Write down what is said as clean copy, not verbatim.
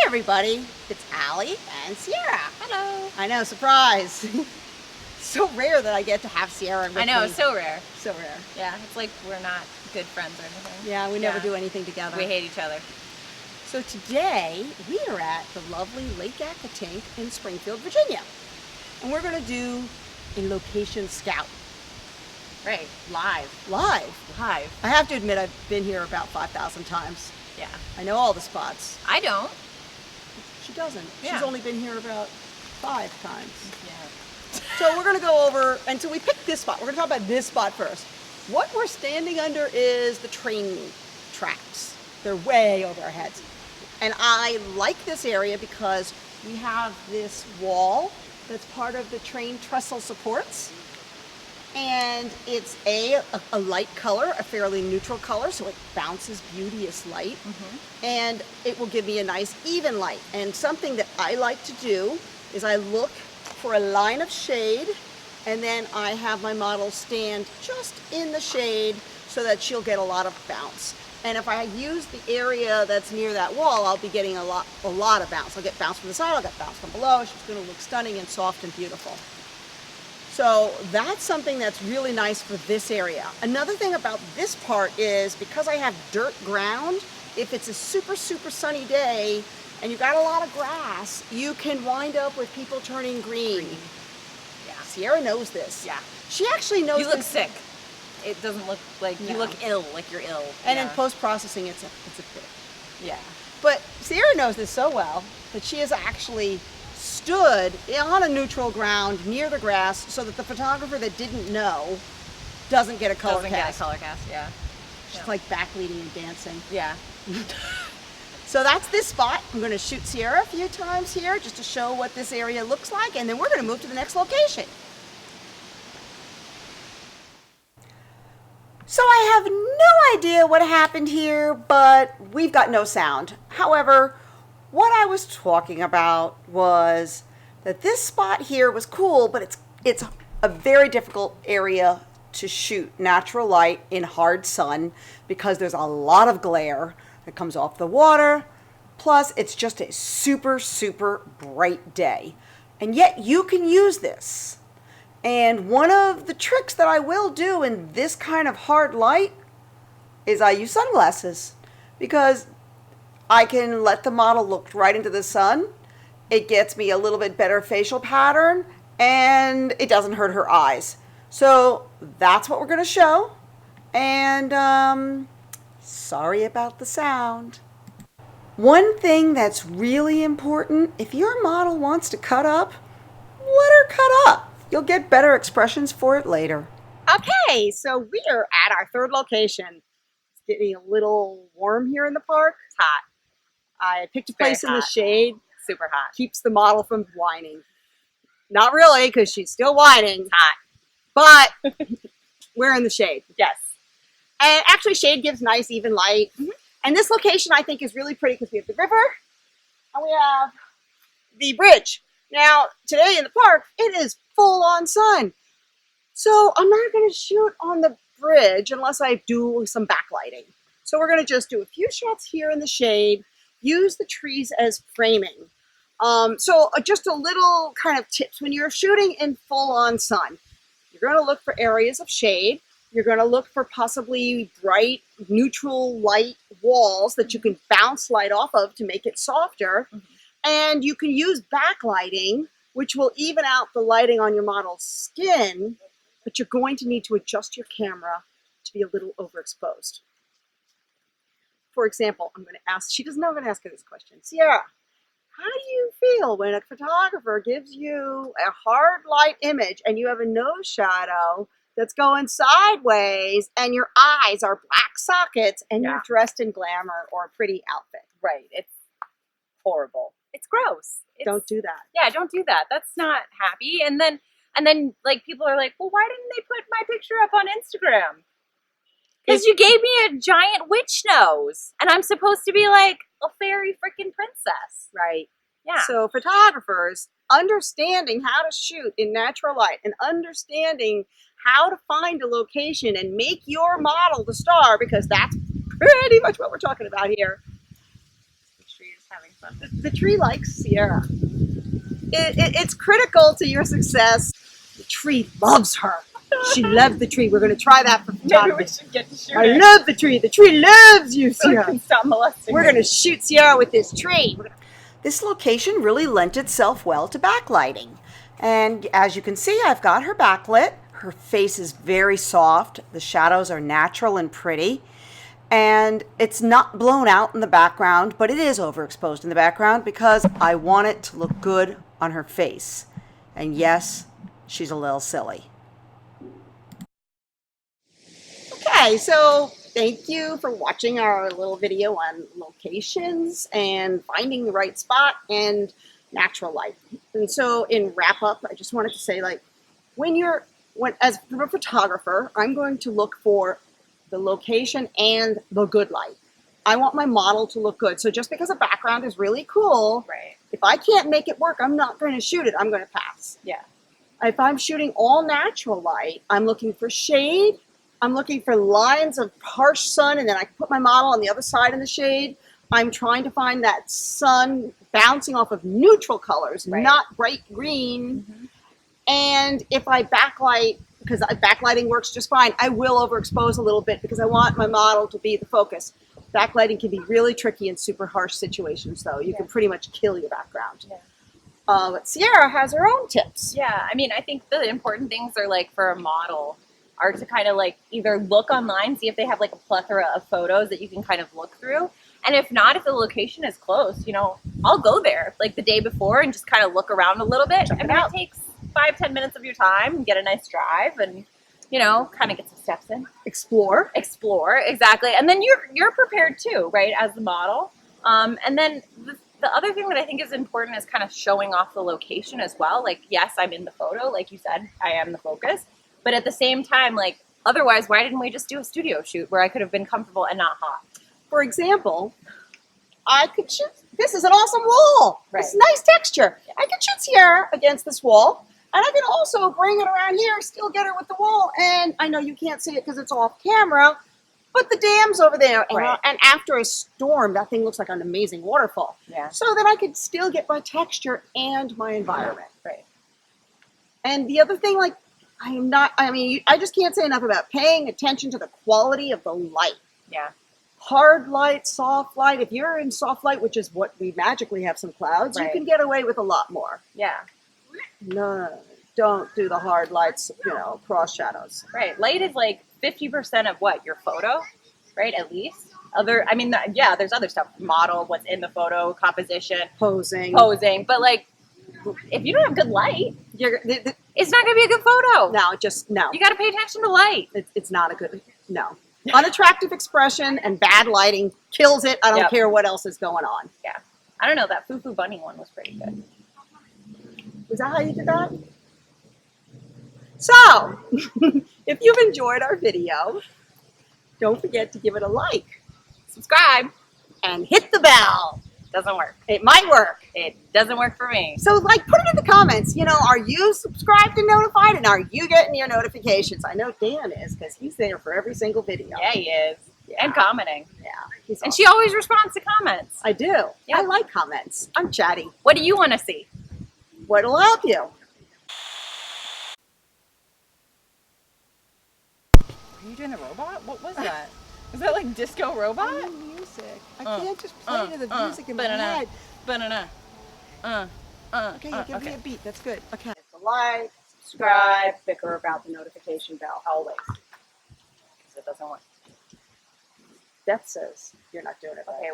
everybody, it's Allie and Sierra. Hello. I know, surprise. So rare that I get to have Sierra with me. I know, so rare. So rare. Yeah, it's like we're not good friends or anything. Yeah, we never do anything together. We hate each other. So today, we are at the lovely Lake Accotink in Springfield, Virginia. And we're going to do a location scout. Right, live. Live. I have to admit, I've been here about 5,000 times. Yeah. I know all the spots. I don't. She doesn't. Yeah. She's only been here about 5 times. Yeah. So we're going to go over, and so we picked this spot. We're going to talk about this spot first. What we're standing under is the train tracks. They're way over our heads. And I like this area because we have this wall that's part of the train trestle supports. And it's a light color, a fairly neutral color, so it bounces beauteous light. Mm-hmm. And it will give me a nice even light. And something that I like to do is I look for a line of shade, and then I have my model stand just in the shade so that she'll get a lot of bounce. And if I use the area that's near that wall, I'll be getting a lot of bounce. I'll get bounce from the side, I'll get bounce from below. She's going to look stunning and soft and beautiful. So that's something that's really nice for this area. Another thing about this part is because I have dirt ground, if it's a super, super sunny day and you've got a lot of grass, you can wind up with people turning green. Yeah. Sierra knows this. Yeah. She actually knows You look this. sick. It doesn't look like you look ill, like you're ill. And in post-processing, it's a pit. Yeah. But Sierra knows this so well that she has actually stood on a neutral ground near the grass so that the photographer that didn't know doesn't get a color cast. Get a color cast, yeah. She's like backleading and dancing. Yeah. So that's this spot. I'm going to shoot Sierra a few times here just to show what this area looks like, and then we're going to move to the next location. So I have no idea what happened here, but we've got no sound. However, what I was talking about was that this spot here was cool, but it's a very difficult area to shoot natural light in hard sun because there's a lot of glare that comes off the water. Plus, it's just a super, super bright day. And yet you can use this. And one of the tricks that I will do in this kind of hard light is I use sunglasses because I can let the model look right into the sun. It gets me a little bit better facial pattern and it doesn't hurt her eyes. So that's what we're going to show. And sorry about the sound. One thing that's really important, if your model wants to cut up, let her cut up. You'll get better expressions for it later. Okay, so we are at our third location. It's getting a little warm here in the park. It's hot. I picked a place in the shade. Super hot. Keeps the model from whining. Not really, because she's still whining. It's hot. But we're in the shade. Yes. And actually, shade gives nice, even light. Mm-hmm. And this location, I think, is really pretty because we have the river and we have the bridge. Now, today in the park, it is full-on sun. So I'm not going to shoot on the bridge unless I do some backlighting. So we're going to just do a few shots here in the shade, use the trees as framing. So just a little kind of tips. When you're shooting in full-on sun, you're going to look for areas of shade. You're going to look for possibly bright, neutral light walls that you can bounce light off of to make it softer. Mm-hmm. And you can use backlighting, which will even out the lighting on your model's skin, but you're going to need to adjust your camera to be a little overexposed. For example, I'm going to ask, she doesn't know I'm going to ask her this question. Sierra, how do you feel when a photographer gives you a hard light image and you have a nose shadow that's going sideways and your eyes are black sockets and you're dressed in glamour or a pretty outfit? Right. It's horrible. It's gross. Don't do that. Yeah, don't do that. That's not happy. And then like people are like, well, why didn't they put my picture up on Instagram? Because you gave me a giant witch nose and I'm supposed to be like a fairy freaking princess. Right. Yeah. So photographers understanding how to shoot in natural light and understanding how to find a location and make your model the star, because that's pretty much what we're talking about here. Trees. having fun. The tree likes Sierra. It's critical to your success. The tree loves her. She loves the tree. We're going to try that for Maybe photography. we should get to shoot I it. love the tree. The tree loves you, So we Sierra. can stop molesting We're her. going to shoot Sierra with this tree. This location really lent itself well to backlighting. And as you can see, I've got her backlit. Her face is very soft. The shadows are natural and pretty. And it's not blown out in the background, but it is overexposed in the background because I want it to look good on her face. And yes, she's a little silly. Okay, so thank you for watching our little video on locations and finding the right spot and natural light. And so in wrap up, I just wanted to say, like, as a photographer, I'm going to look for the location and the good light. I want my model to look good. So just because a background is really cool, Right. if I can't make it work, I'm not going to shoot it. I'm going to pass. Yeah. If I'm shooting all natural light, I'm looking for shade. I'm looking for lines of harsh sun, and then I can put my model on the other side in the shade. I'm trying to find that sun bouncing off of neutral colors, Right. not bright green. Mm-hmm. And if I backlight, because backlighting works just fine, I will overexpose a little bit because I want my model to be the focus. Backlighting can be really tricky in super harsh situations, though. You can pretty much kill your background. Yeah. But Sierra has her own tips. Yeah, I mean, I think the important things are, like, for a model are to kind of, like, either look online, see if they have, like, a plethora of photos that you can kind of look through. And if not, if the location is close, you know, I'll go there, like, the day before and just kind of look around a little bit. Check I it mean, out. it takes 5-10 minutes of your time and get a nice drive and, you know, kind of get some steps in. Explore. Explore, exactly. And then you're prepared too, right, as the model. And then the other thing that I think is important is kind of showing off the location as well. Like, yes, I'm in the photo, like you said, I am the focus. But at the same time, like, otherwise, why didn't we just do a studio shoot where I could have been comfortable and not hot? For example, I could shoot, this is an awesome wall. Right. It's nice texture. I could shoot Sierra against this wall, and I can also bring it around here, still get her with the wall. And I know you can't see it because it's off camera, but the dam's over there. And, Right. and after a storm, that thing looks like an amazing waterfall. Yeah. So that I could still get my texture and my environment. Right. And the other thing, like, I just can't say enough about paying attention to the quality of the light. Yeah. Hard light, soft light. If you're in soft light, which is what we magically have some clouds, you Right. can get away with a lot more. Yeah. No, don't do the hard lights, cross shadows. Right. Light is like 50% of what? Your photo, right? At least. There's other stuff. Model, what's in the photo, composition, Posing. But like, if you don't have good light, You're, it's not going to be a good photo. no. You got to pay attention to light. It's not a good, no. Unattractive expression and bad lighting kills it. I don't Yep. care what else is going on. Yeah. I don't know. That Foo Foo Bunny one was pretty good. Was that how you did that? So, if you've enjoyed our video, don't forget to give it a like Subscribe. and hit the bell. Doesn't work. It might work. It doesn't work for me. So, like, put it in the comments. Are you subscribed and notified? And are you getting your notifications? I know Dan is because he's there for every single video. Yeah, he is. Yeah. And commenting. Yeah. He's And awesome. she always responds to comments. I do. Yeah. I like comments. I'm chatty. What do you want to see? What'll help you? Are you doing the robot? What was that? Was that like disco robot? Music. I Uh, can't just play to the music in my banana, head. Banana. Okay, you give me okay. a beat. That's good. Okay. Like, Subscribe. bicker about the notification bell. Always. Because it doesn't work. Beth says you're not doing it right. Okay,